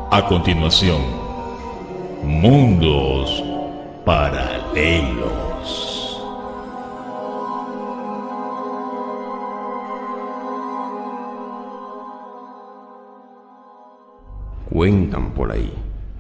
A continuación, mundos paralelos. Cuentan por ahí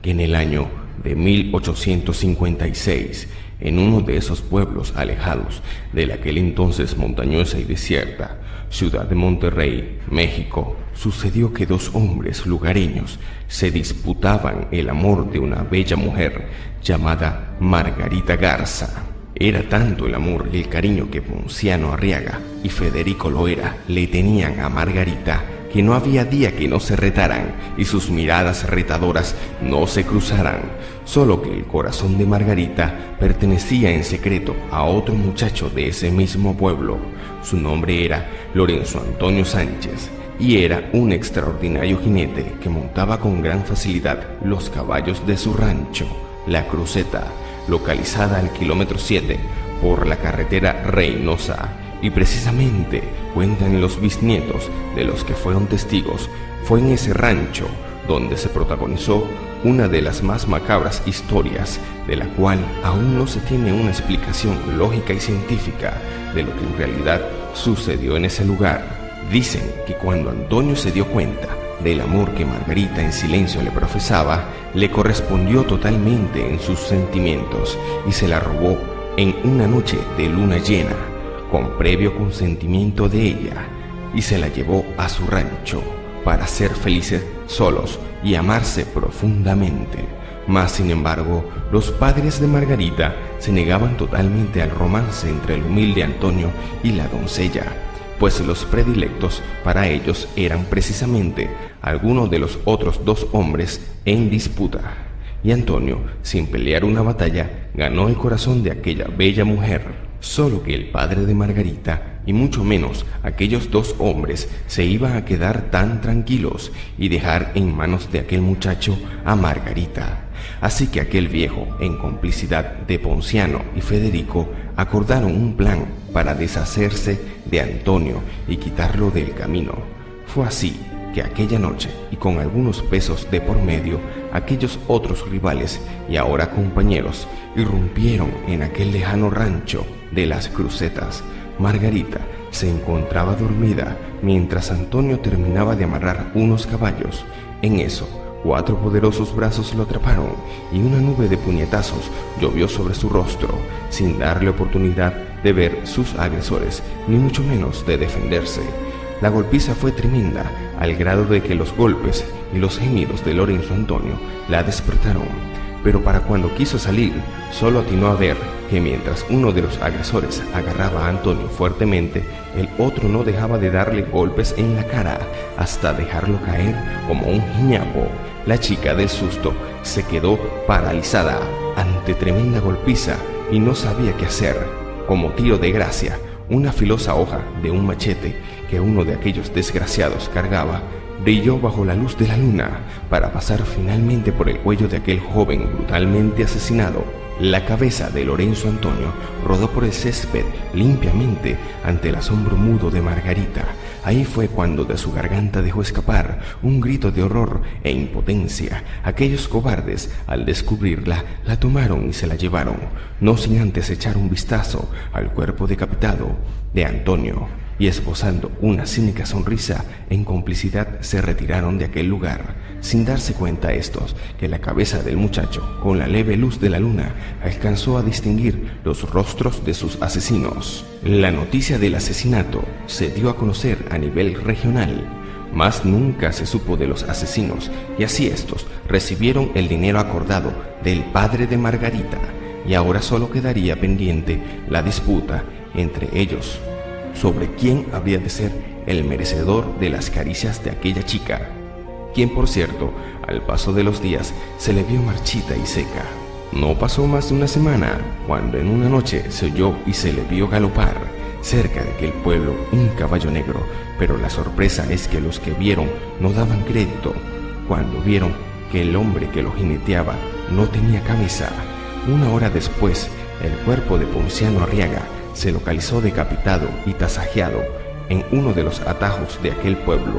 que en el año de 1856, en uno de esos pueblos alejados de la aquel entonces montañosa y desierta ciudad de Monterrey, México, sucedió que dos hombres lugareños se disputaban el amor de una bella mujer llamada Margarita Garza. Era tanto el amor y el cariño que Ponciano Arriaga y Federico Loera le tenían a Margarita que no había día que no se retaran y sus miradas retadoras no se cruzaran, solo que el corazón de Margarita pertenecía en secreto a otro muchacho de ese mismo pueblo. Su nombre era Lorenzo Antonio Sánchez y era un extraordinario jinete que montaba con gran facilidad los caballos de su rancho, La Cruceta, localizada al kilómetro 7 por la carretera Reynosa. Y precisamente, cuentan los bisnietos de los que fueron testigos, fue en ese rancho donde se protagonizó una de las más macabras historias, de la cual aún no se tiene una explicación lógica y científica de lo que en realidad sucedió en ese lugar. Dicen que cuando Antonio se dio cuenta del amor que Margarita en silencio le profesaba, le correspondió totalmente en sus sentimientos y se la robó en una noche de luna llena, con previo consentimiento de ella, y se la llevó a su rancho para ser felices solos y amarse profundamente. Mas, sin embargo, los padres de Margarita se negaban totalmente al romance entre el humilde Antonio y la doncella, pues los predilectos para ellos eran precisamente algunos de los otros dos hombres en disputa. Y Antonio, sin pelear una batalla, ganó el corazón de aquella bella mujer. Solo que el padre de Margarita, y mucho menos aquellos dos hombres, se iban a quedar tan tranquilos y dejar en manos de aquel muchacho a Margarita. Así que aquel viejo, en complicidad de Ponciano y Federico, acordaron un plan para deshacerse de Antonio y quitarlo del camino. Fue así que aquella noche, y con algunos pesos de por medio, aquellos otros rivales y ahora compañeros irrumpieron en aquel lejano rancho de Las Crucetas. Margarita se encontraba dormida mientras Antonio terminaba de amarrar unos caballos. En eso, 4 poderosos brazos lo atraparon y una nube de puñetazos llovió sobre su rostro, sin darle oportunidad de ver sus agresores, ni mucho menos de defenderse. La golpiza fue tremenda, al grado de que los golpes y los gemidos de Lorenzo Antonio la despertaron. Pero para cuando quiso salir, solo atinó a ver que mientras uno de los agresores agarraba a Antonio fuertemente, el otro no dejaba de darle golpes en la cara hasta dejarlo caer como un guiñapo. La chica del susto se quedó paralizada ante tremenda golpiza y no sabía qué hacer. Como tiro de gracia, una filosa hoja de un machete que uno de aquellos desgraciados cargaba brilló bajo la luz de la luna para pasar finalmente por el cuello de aquel joven brutalmente asesinado. La cabeza de Lorenzo Antonio rodó por el césped limpiamente ante el asombro mudo de Margarita. Ahí fue cuando de su garganta dejó escapar un grito de horror e impotencia. Aquellos cobardes, al descubrirla, la tomaron y se la llevaron, no sin antes echar un vistazo al cuerpo decapitado de Antonio, y esbozando una cínica sonrisa, en complicidad se retiraron de aquel lugar, sin darse cuenta estos que la cabeza del muchacho, con la leve luz de la luna, alcanzó a distinguir los rostros de sus asesinos. La noticia del asesinato se dio a conocer a nivel regional, mas nunca se supo de los asesinos, y así estos recibieron el dinero acordado del padre de Margarita, y ahora solo quedaría pendiente la disputa entre ellos sobre quién había de ser el merecedor de las caricias de aquella chica, quien por cierto, al paso de los días, se le vio marchita y seca. No pasó más de una semana, cuando en una noche se oyó y se le vio galopar cerca de aquel pueblo un caballo negro, pero la sorpresa es que los que vieron no daban crédito cuando vieron que el hombre que lo jineteaba no tenía cabeza. Una hora después, el cuerpo de Ponciano Arriaga se localizó decapitado y tasajeado en uno de los atajos de aquel pueblo,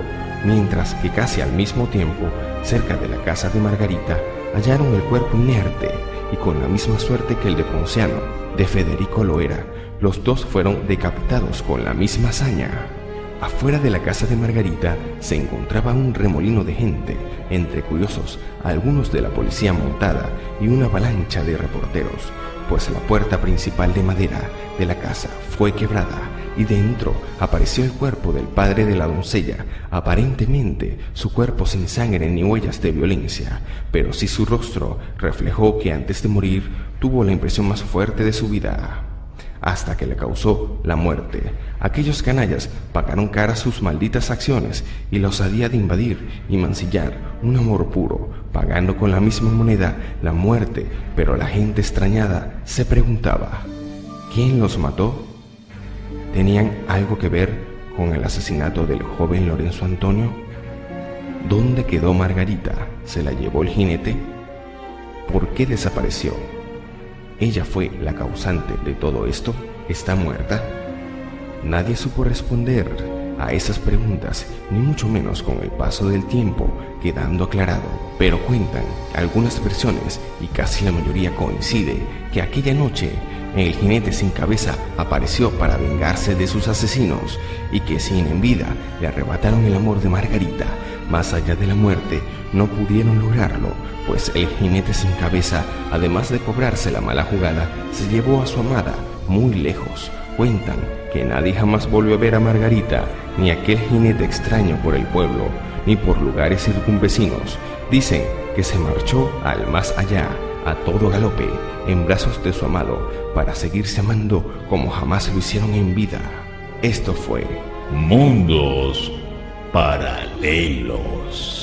mientras que casi al mismo tiempo Cerca de la casa de Margarita hallaron el cuerpo inerte y con la misma suerte que el de Ponciano, de Federico Loera, los dos fueron decapitados con la misma hazaña. Afuera de la casa de Margarita se encontraba un remolino de gente, entre curiosos algunos de la policía montada y una avalancha de reporteros, pues la puerta principal de madera de la casa fue quebrada y dentro apareció el cuerpo del padre de la doncella, aparentemente su cuerpo sin sangre ni huellas de violencia, pero sí su rostro reflejó que antes de morir tuvo la impresión más fuerte de su vida, hasta que le causó la muerte. Aquellos canallas pagaron cara sus malditas acciones y la osadía de invadir y mancillar un amor puro, pagando con la misma moneda la muerte, pero la gente extrañada se preguntaba, ¿quién los mató? ¿Tenían algo que ver con el asesinato del joven Lorenzo Antonio? ¿Dónde quedó Margarita? ¿Se la llevó el jinete? ¿Por qué desapareció? ¿Ella fue la causante de todo esto? ¿Está muerta? Nadie supo responder a esas preguntas, ni mucho menos con el paso del tiempo quedando aclarado, pero cuentan algunas versiones y casi la mayoría coincide que aquella noche el jinete sin cabeza apareció para vengarse de sus asesinos y que si en vida le arrebataron el amor de Margarita, más allá de la muerte no pudieron lograrlo, pues el jinete sin cabeza, además de cobrarse la mala jugada, se llevó a su amada muy lejos. Cuentan que nadie jamás volvió a ver a Margarita, ni aquel jinete extraño por el pueblo, ni por lugares circunvecinos. Dicen que se marchó al más allá, a todo galope, en brazos de su amado, para seguirse amando como jamás lo hicieron en vida. Esto fue Mundos Paralelos.